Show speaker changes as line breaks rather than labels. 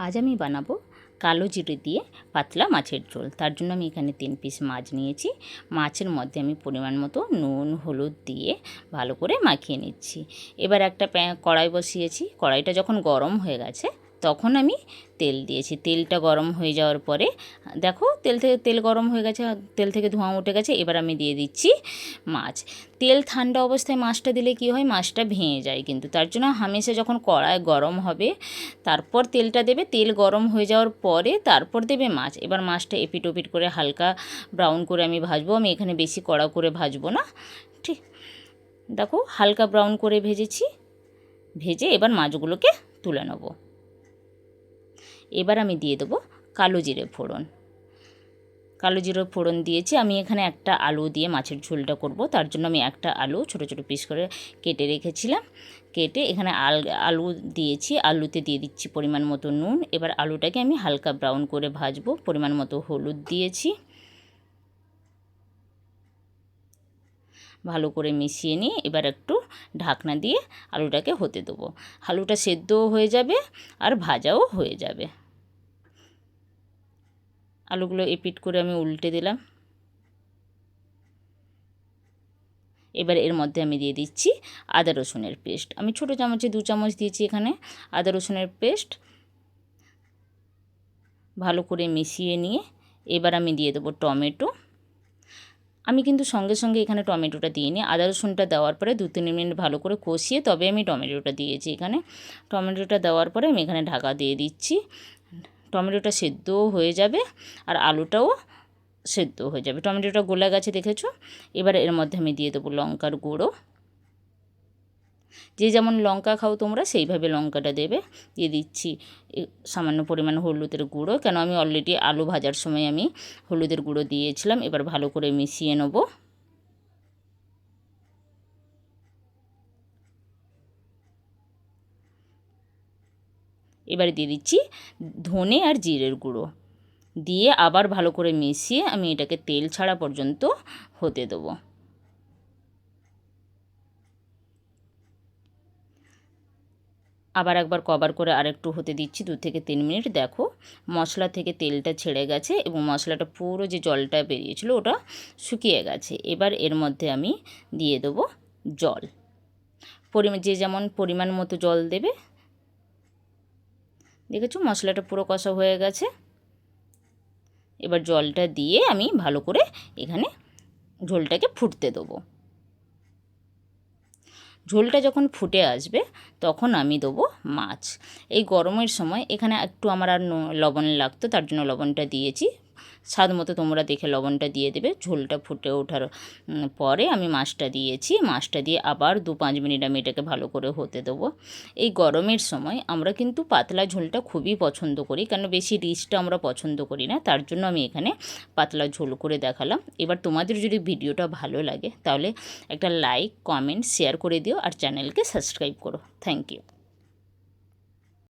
আজ আমি বানাবো কালো জিরে দিয়ে পাতলা মাছের ঝোল। তার জন্য আমি এখানে 3 পিস মাছ নিয়েছি। মাছের মধ্যে আমি পরিমাণ মতো নুন হলুদ দিয়ে ভালো করে মাখিয়ে নিচ্ছি। এবার একটা কড়াই বসিয়েছি। কড়াইটা যখন গরম হয়ে গেছে তখন আমি তেল দিয়েছি। তেলটা গরম হয়ে যাওয়ার পরে দেখো তেল গরম হয়ে গেছে, তেল থেকে ধোঁয়া উঠে গেছে। এবার আমি দিয়ে দিচ্ছি মাছ। তেল ঠান্ডা অবস্থায় মাছটা দিলে কি হয়, মাছটা ভেঙে যায়। কিন্তু তার জন্য হামেশা যখন কড়াই গরম হবে তারপর তেলটা দেবে। তেল গরম হয়ে যাওয়ার পরে তারপর দেবে মাছ। এবার মাছটা এপিট ওপিট করে হালকা ব্রাউন করে আমি ভাজবো। আমি এখানে বেশি কড়া করে ভাজবো না, ঠিক দেখো হালকা ব্রাউন করে ভেজেছি। ভেজে এবার মাছগুলোকে তুলে নেব। এবার আমি দিয়ে দেবো কালো জিরে ফোড়ন। কালো জিরে ফোড়ন দিয়েছি। আমি এখানে একটা আলু দিয়ে মাছের ঝোলটা করব। তার জন্য আমি একটা আলু ছোট ছোট পিস করে কেটে রেখেছিলাম। কেটে এখানে আলু দিয়েছি। আলুতে দিয়ে দিচ্ছি পরিমাণ মতো নুন। এবার আলুটাকে আমি হালকা ব্রাউন করে ভাজবো। পরিমাণ মতো হলুদ দিয়েছি। ভালো করে মিশিয়ে নিয়ে এবার একটু ঢাকনা দিয়ে আলুটাকে হতে দেবো। আলুটা সেদ্ধও হয়ে যাবে আর ভাজাও হয়ে যাবে। আলুগুলো এপিট করে আমি উল্টে দিলাম। এবার এর মধ্যে আমি দিয়ে দিচ্ছি আদা রসুনের পেস্ট। আমি ছোটো চামচে 2 চামচ দিয়েছি এখানে আদা রসুনের পেস্ট। ভালো করে মিশিয়ে নিয়ে এবার আমি দিয়ে দেবো টমেটো। আমি কিন্তু সঙ্গে সঙ্গে এখানে টমেটোটা দিইনি। আদা রসুনটা দেওয়ার পরে 2-3 মিনিট ভালো করে কষিয়ে তবে আমি টমেটোটা দিয়েছি এখানে। টমেটোটা দেওয়ার পরে আমি এখানে ঢাকা দিয়ে দিচ্ছি। টমেটোটা সেদ্ধও হয়ে যাবে আর আলুটাও সেদ্ধ হয়ে যাবে। টমেটোটা গলে গেছে দেখেছো। এবার এর মধ্যে আমি দিয়ে দেবো লঙ্কার গুঁড়ো। যে যেমন লঙ্কা খাও তোমরা সেইভাবে লঙ্কাটা দেবে। দিয়ে দিচ্ছি সামান্য পরিমাণ হলুদের গুঁড়ো, কেন আমি অলরেডি আলু ভাজার সময় আমি হলুদের গুঁড়ো দিয়েছিলাম। এবার ভালো করে মিশিয়ে নেব। এবারে দিয়ে দিচ্ছি ধনে আর জিরের গুঁড়ো দিয়ে আবার ভালো করে মিশিয়ে আমি এটাকে তেল ছাড়া পর্যন্ত হতে দেবো। আবার একবার কভার করে আরেকটু হতে দিচ্ছি 2 থেকে 3 মিনিট। দেখো মশলা থেকে তেলটা ছেড়ে গেছে এবং মশলাটা পুরো যে জলটা বেরিয়েছিল ওটা শুকিয়ে গেছে। এবার এর মধ্যে আমি দিয়ে দেবো জল। যে যেমন পরিমাণ মতো জল দেবে। দেখেছো মশলাটা পুরো কষা হয়ে গেছে। এবার জলটা দিয়ে আমি ভালো করে এখানে ঝোলটাকে ফুটতে দেবো। ঝোলটা যখন ফুটে আসবে তখন আমি দেবো মাছ। এই গরমের সময় এখানে একটু আমার আর লবণ লাগতো, তার জন্য লবণটা দিয়েছি। স্বাদ মতো তোমরা দেখে লবণটা দিয়ে দেবে। ঝোলটা ফুটে ওঠার পরে আমি মাছটা দিয়েছি। মাছটা দিয়ে আবার 2-5 মিনিট আমি এটাকে ভালো করে হতে দেবো। এই গরমের সময় আমরা কিন্তু পাতলা ঝোলটা খুবই পছন্দ করি, কেন বেশি রিচটা আমরা পছন্দ করি না। তার জন্য আমি এখানে পাতলা ঝোল করে দেখালাম। এবার তোমাদের যদি ভিডিওটা ভালো লাগে তাহলে একটা লাইক কমেন্ট শেয়ার করে দিও আর চ্যানেলকে সাবস্ক্রাইব করো। Thank you.